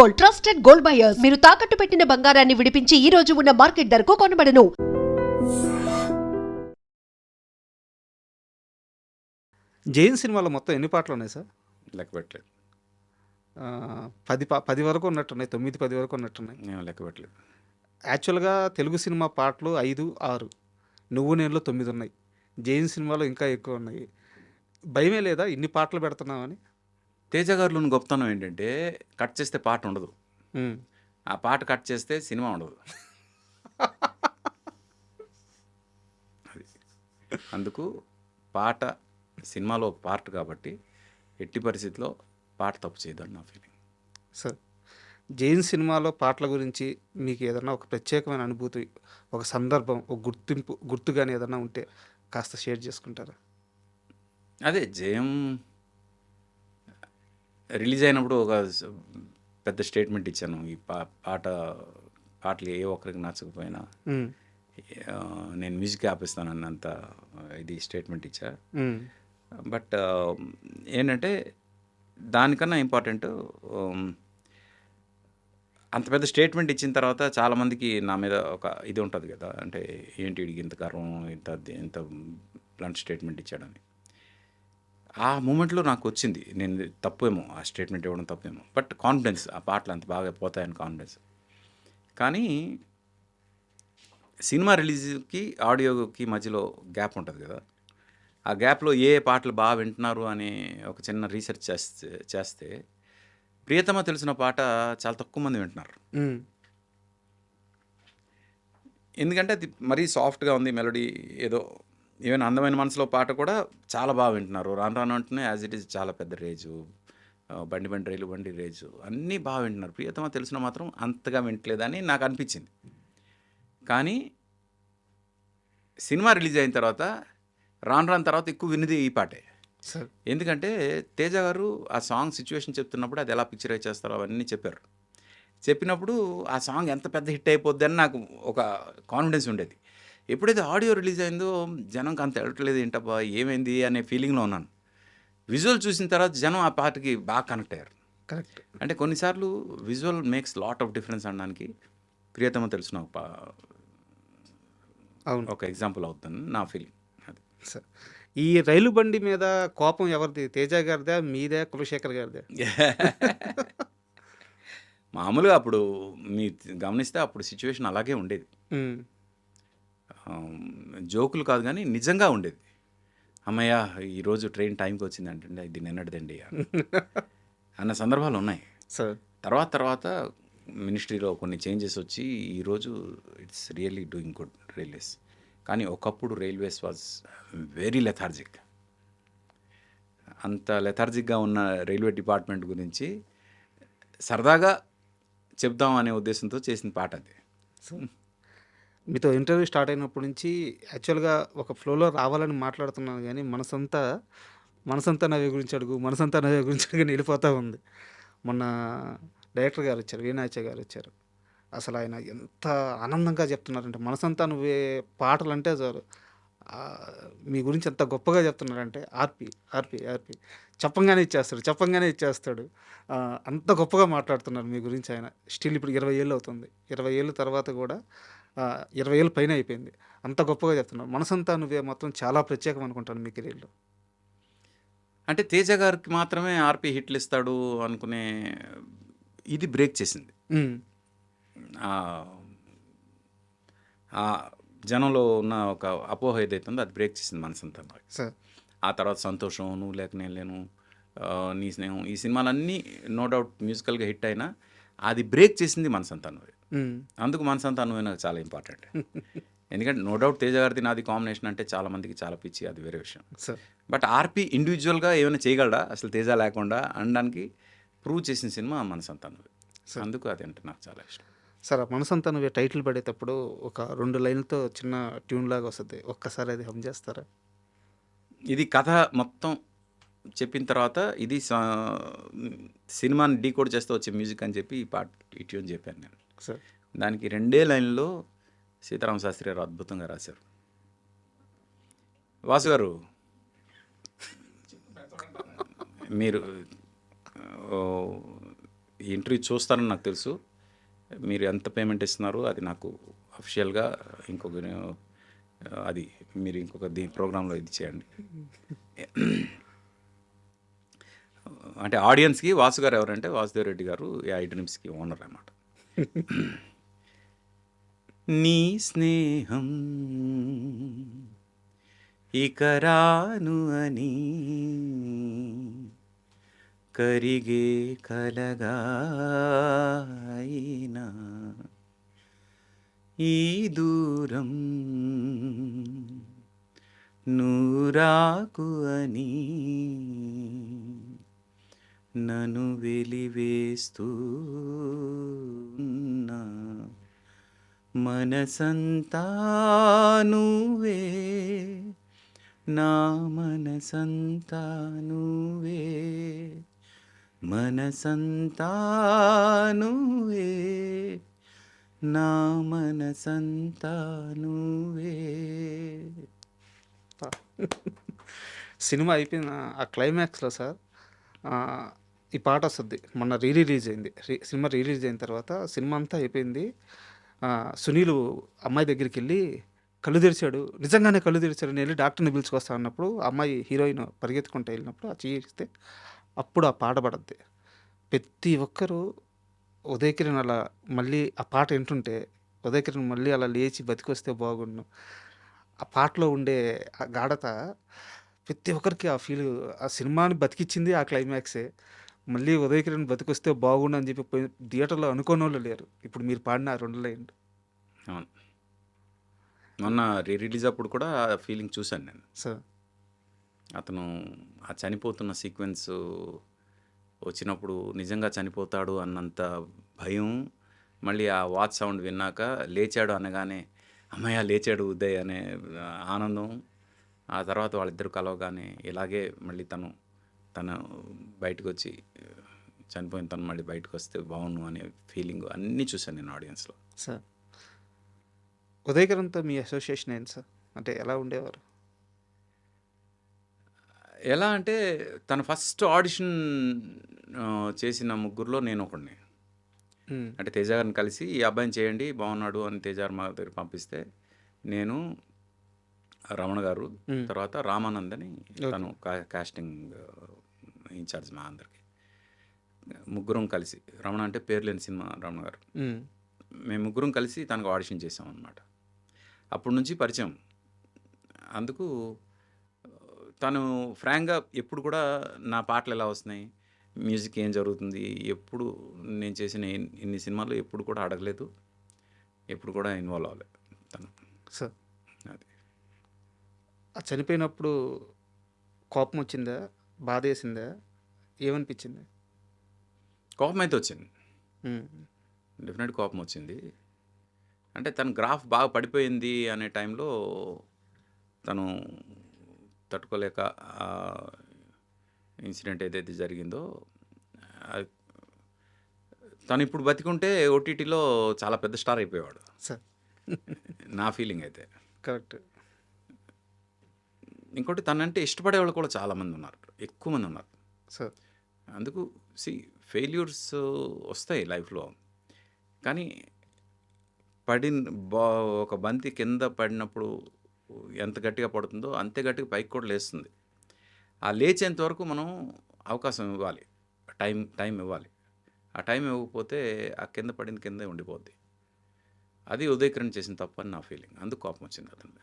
Gold, trusted gold buyers. మీరు తాకట్టు పెట్టిన బంగారాన్ని విడిపించి ఈ రోజు ఉన్న మార్కెట్ ధరకు కొనబడను. జైన్ సినిమాలో మొత్తం ఎన్ని పాటలు ఉన్నాయి సార్? లెక్క పెట్టలేదు. 10 వరకు ఉన్నట్టున్నాయి, 9, 10 వరకు ఉన్నట్టున్నాయి. నేను లెక్క పెట్టలేదు. యాక్చువల్గా తెలుగు సినిమా పాటలు 5, 6, నువ్వు నేనులో 9 ఉన్నాయి. జైన్ సినిమాలో ఇంకా ఎక్కువ ఉన్నాయి. భయమే లేదా ఇన్ని పాటలు పెడుతున్నామని? తేజ గారిలోని గొప్పతనం ఏంటంటే కట్ చేస్తే పాట ఉండదు, ఆ పాట కట్ చేస్తే సినిమా ఉండదు. అది అందుకు పాట సినిమాలో పార్ట్ కాబట్టి ఎట్టి పరిస్థితిలో పాట తప్పు చేయదని నా ఫీలింగ్. సార్, జైన్ సినిమాలో పాటల గురించి మీకు ఏదన్నా ఒక ప్రత్యేకమైన అనుభూతి, ఒక సందర్భం, ఒక గుర్తు కానీ ఏదన్నా ఉంటే కాస్త షేర్ చేసుకుంటారా? అదే జయం రిలీజ్ అయినప్పుడు ఒక పెద్ద స్టేట్మెంట్ ఇచ్చాను. ఈ పాటలు ఏ ఒక్కరికి నచ్చకపోయినా నేను మ్యూజిక్ ఆపిస్తాను అన్నంత ఇది స్టేట్మెంట్ ఇచ్చా. బట్ ఏంటంటే దానికన్నా ఇంపార్టెంట్, అంత పెద్ద స్టేట్మెంట్ ఇచ్చిన తర్వాత చాలామందికి నా మీద ఒక ఇది ఉంటుంది కదా, అంటే ఏంటి వీడికి ఇంత గర్వం, ఇంత బ్లంట్ స్టేట్మెంట్ ఇచ్చాడని. ఆ మూమెంట్లో నాకు వచ్చింది నేను తప్పేమో, ఆ స్టేట్మెంట్ ఇవ్వడం తప్పేమో, బట్ కాన్ఫిడెన్స్, ఆ పాటలు అంత బాగా పోతాయని కాన్ఫిడెన్స్. కానీ సినిమా రిలీజ్కి ఆడియోకి మధ్యలో గ్యాప్ ఉంటుంది కదా, ఆ గ్యాప్లో ఏ పాటలు బాగా వింటున్నారు అని ఒక చిన్న రీసెర్చ్ చేస్తే ప్రియతమ తెలిసిన పాట చాలా తక్కువ మంది వింటున్నారు. ఎందుకంటే అది మరీ సాఫ్ట్గా ఉంది మెలోడీ, ఏదో ఈవెన్ అందమైన మనసులో పాట కూడా చాలా బాగా వింటున్నారు. రాను రాను అంటూనే యాజ్ ఇట్ ఈజ్ చాలా పెద్ద రేజు, బండి రేజు అన్నీ బాగా వింటున్నారు. ప్రియతమ తెలిసిన మాత్రం అంతగా వింటలేదని నాకు అనిపించింది. కానీ సినిమా రిలీజ్ అయిన తర్వాత రాను తర్వాత ఎక్కువ విన్నది ఈ పాటే. ఎందుకంటే తేజ గారు ఆ సాంగ్ సిచ్యువేషన్ చెప్తున్నప్పుడు అది ఎలా పిక్చరైజ్ చేస్తారో అవన్నీ చెప్పారు. చెప్పినప్పుడు ఆ సాంగ్ ఎంత పెద్ద హిట్ అయిపోద్ది అని నాకు ఒక కాన్ఫిడెన్స్ ఉండేది. ఎప్పుడైతే ఆడియో రిలీజ్ అయిందో జనంకి అంత వెళ్ళట్లేదు, ఏంటబ్బా ఏమైంది అనే ఫీలింగ్లో ఉన్నాను. విజువల్ చూసిన తర్వాత జనం ఆ పాటకి బాగా కనెక్ట్ అయ్యారు. కరెక్ట్. అంటే కొన్నిసార్లు visual makes lot of difference అనడానికి ప్రియతమ తెలిసిన ఒక ఎగ్జాంపుల్ అవుతుంది నా ఫీలింగ్. అది సార్, ఈ రైలు బండి మీద కోపం ఎవరిది? తేజ గారిదా, మీదే, కులశేఖర్ గారిదే? మామూలుగా అప్పుడు మీరు గమనిస్తే అప్పుడు సిచ్యువేషన్ అలాగే ఉండేది. జోకులు కాదు కానీ నిజంగా ఉండేది. అమ్మయ్య ఈరోజు ట్రైన్ టైంకి వచ్చింది అంటే ఇది నిన్నటిదండి అన్న సందర్భాలు ఉన్నాయి. సార్, తర్వాత మినిస్ట్రీలో కొన్ని చేంజెస్ వచ్చి ఈరోజు it's really doing good railways. కానీ ఒకప్పుడు రైల్వేస్ వాజ్ వెరీ లెథార్జిక్. అంత లెథార్జిక్గా ఉన్న రైల్వే డిపార్ట్మెంట్ గురించి సరదాగా చెప్దాం అనే ఉద్దేశంతో చేసిన పాట అది. మీతో ఇంటర్వ్యూ స్టార్ట్ అయినప్పటి నుంచి యాక్చువల్గా ఒక ఫ్లోలో రావాలని మాట్లాడుతున్నాను, కానీ మనసంతా నవ్వే గురించి అడుగు వెళ్ళిపోతూ ఉంది. మొన్న డైరెక్టర్ గారు వచ్చారు, వీణాచార్య గారు వచ్చారు. అసలు ఆయన ఎంత ఆనందంగా చెప్తున్నారంటే, మనసంతా నువ్వే పాటలు అంటే చాలు మీ గురించి ఎంత గొప్పగా చెప్తున్నారంటే, ఆర్పి చెప్పంగానే ఇచ్చేస్తాడు. అంత గొప్పగా మాట్లాడుతున్నారు మీ గురించి ఆయన. స్టిల్ ఇప్పుడు 20 ఏళ్ళు అవుతుంది, 20 ఏళ్ళ తర్వాత కూడా 20 ఏళ్ళు పైన అయిపోయింది, అంత గొప్పగా చెప్తున్నారు. మనసంతా నువ్వే మొత్తం చాలా ప్రత్యేకం అనుకుంటాను మీ కెరీర్లో. అంటే తేజ గారికి మాత్రమే ఆర్పి హిట్లు ఇస్తాడు అనుకునే ఇది బ్రేక్ చేసింది. జనంలో ఉన్న ఒక అపోహ ఏదైతుందో అది బ్రేక్ చేసింది మనసంతా. సార్, ఆ తర్వాత సంతోషం, నువ్వు లేక నేను లేను, నీ స్నేహం, ఈ సినిమాలన్నీ నో డౌట్ మ్యూజికల్గా హిట్ అయినా అది బ్రేక్ చేసింది మనసంతా నువ్వే. అందుకు మనసంతా నువ్వే నాకు చాలా ఇంపార్టెంట్. ఎందుకంటే నో డౌట్ తేజ గారిది నాది కాంబినేషన్ అంటే చాలామందికి చాలా పిచ్చి, అది వేరే విషయం. బట్ ఆర్పి ఇండివిజువల్గా ఏమైనా చేయగలడా అసలు తేజ లేకుండా అనడానికి ప్రూవ్ చేసిన సినిమా మనసంతా నువ్వే. అందుకు అది అంటే నాకు చాలా ఇష్టం. సార్, మనసంతా నువ్వే టైటిల్ పడేటప్పుడు ఒక 2 లైన్లతో చిన్న ట్యూన్ లాగా వస్తుంది, ఒక్కసారి అది హమ్ చేస్తారా? ఇది కథ మొత్తం చెప్పిన తర్వాత ఇది సినిమాని డీకోడ్ చేస్తూ వచ్చే మ్యూజిక్ అని చెప్పి ఈ ట్యూన్ చెప్పాను నేను. సార్, దానికి 2 లైన్లో సీతారామ శాస్త్రి గారు అద్భుతంగా రాశారు. వాసు గారు మీరు ఈ ఇంటర్వ్యూ చూస్తారని నాకు తెలుసు. మీరు ఎంత పేమెంట్ ఇస్తున్నారో అది నాకు అఫీషియల్‌గా ఇంకొక అది మీరు ఇంకొక ప్రోగ్రామ్‌లో ఇది చేయండి. అంటే ఆడియన్స్‌కి వాసు గారు ఎవరంటే వాసుదేవ్ రెడ్డి గారు ఈ ఐ డ్రీమ్స్‌కి ఓనర్ అన్నమాట. నీ స్నేహం ఇక రాను అని కరిగే కలగా అయినా ఈ దూరం నూరాకు అని నన్ను వెలివేస్తూ ఉన్నా మనసంతా నువ్వే నా మనసంతా నువ్వే మనసంతా నువ్వే నా మనసంతా నువ్వే. సినిమా అయిపోయిన ఆ క్లైమాక్స్‌లో సార్ ఈ పాట వస్తది. మొన్న రిలీజ్ అయింది. సినిమా రిలీజ్ అయిన తర్వాత సినిమా అంతా అయిపోయింది. సునీల్ అమ్మాయి దగ్గరికెళ్ళి కళ్ళు తెరిచాడు. నిజంగానే కళ్ళు తెరిచాడు. నేనెళ్ళి డాక్టర్‌ని పిలుచుకొస్తా అన్నప్పుడు, అమ్మాయి హీరోయిన్ పరిగెత్తుకుంటూ వెళ్ళినప్పుడు ఆ చెయ్యి ఇస్తే అప్పుడు ఆ పాట పడద్ది. ప్రతి ఒక్కరు ఉదయ్ కిరణ్ అలా మళ్ళీ ఆ పాట వింటుంటే, ఉదయ్ కిరణ్ మళ్ళీ అలా లేచి బతికొస్తే బాగుండు. ఆ పాటలో ఉండే ఆ గాఢత ప్రతి ఒక్కరికి ఆ ఫీల్, ఆ సినిమాని బతికిచ్చింది ఆ క్లైమాక్సే. మళ్ళీ ఉదయ్ కిరణ్ బతికొస్తే బాగుండు అని చెప్పి పోయి థియేటర్‌లో అనుకోనోళ్ళు లేరు. ఇప్పుడు మీరు పాడిన ఆ 2 లైన్లు. అవును. మొన్న రిలీజ్ అప్పుడు కూడా ఆ ఫీలింగ్ చూశాను నేను. సో అతను ఆ చనిపోతున్న సీక్వెన్స్ వచ్చినప్పుడు నిజంగా చనిపోతాడు అన్నంత భయం, మళ్ళీ ఆ వాచ్ సౌండ్ విన్నాక లేచాడు అనగానే అమ్మయ్య లేచాడు ఉదయ్ అనే ఆనందం, ఆ తర్వాత వాళ్ళిద్దరు కలవగానే ఇలాగే మళ్ళీ తను బయటకు వచ్చి చనిపోయిన తను మళ్ళీ బయటకు వస్తే బాగుండు అనే ఫీలింగ్ అన్నీ చూశాను నేను ఆడియన్స్లో. సార్ ఉదయ్ కిరణ్‌తో మీ అసోసియేషన్ ఏంటి సార్? అంటే ఎలా ఉండేవారు? ఎలా అంటే తను ఫస్ట్ ఆడిషన్ చేసిన ముగ్గురులో నేను ఒకడిని. హ్మ్. అంటే తేజ గారిని కలిసి ఈ అబ్బాయిని చేయండి బాగున్నాడు అని తేజ గారు మా దగ్గర పంపిస్తే, నేను రమణ గారు, హ్మ్. తర్వాత రామానంద్ అని ఓకే. తను కాస్టింగ్ ఇన్ఛార్జ్ మా అందరికి, ముగ్గురం కలిసి, రమణ అంటే పేరు లేని సినిమా రమణ గారు, హ్మ్. మేము ముగ్గురం కలిసి తనకు ఆడిషన్ చేసాం అనమాట. అప్పటి నుంచి పరిచయం. అందుకు తను ఫ్రాంక్గా ఎప్పుడు కూడా నా పాటలు ఎలా వస్తున్నాయి, మ్యూజిక్ ఏం జరుగుతుంది, ఎప్పుడు నేను చేసిన ఇన్ని సినిమాలు ఎప్పుడు కూడా అడగలేదు, ఎప్పుడు కూడా ఇన్వాల్వ్ అవ్వలేదు తను. సార్ అది ఆ చనిపోయినప్పుడు కోపం వచ్చిందా? బాధేసిందా? ఏమనిపించింది? కోపం అయితే వచ్చింది, హ్మ్. డెఫినెట్ కోపం వచ్చింది. అంటే తన గ్రాఫ్ బాగా పడిపోయింది అనే టైంలో తను తట్టుకోలేక ఇన్సిడెంట్ ఏదైతే జరిగిందో, అది తను ఇప్పుడు బతికుంటే ఓటీటీలో చాలా పెద్ద స్టార్ అయిపోయేవాడు, సార్ నా ఫీలింగ్ అయితే. కరెక్ట్. ఇంకోటి తనంటే ఇష్టపడే వాళ్ళు కూడా చాలామంది ఉన్నారు, ఎక్కువ మంది ఉన్నారు. సార్ అందుకు ఫెయిల్యూర్స్ వస్తాయి లైఫ్లో, కానీ ఒక బంతి కింద పడినప్పుడు ఎంత గట్టిగా పడుతుందో అంతే గట్టిగా పైకి కూడా లేస్తుంది. ఆ లేచేంత వరకు మనం అవకాశం ఇవ్వాలి, టైం ఇవ్వాలి. ఆ టైం ఇవ్వకపోతే ఆ కింద పడింది కిందే ఉండిపోద్ది. అది ఉదయ్ కిరణ్ చేసిన తప్పు అని నా ఫీలింగ్. అందుకు కోపం వచ్చింది అతని మీద.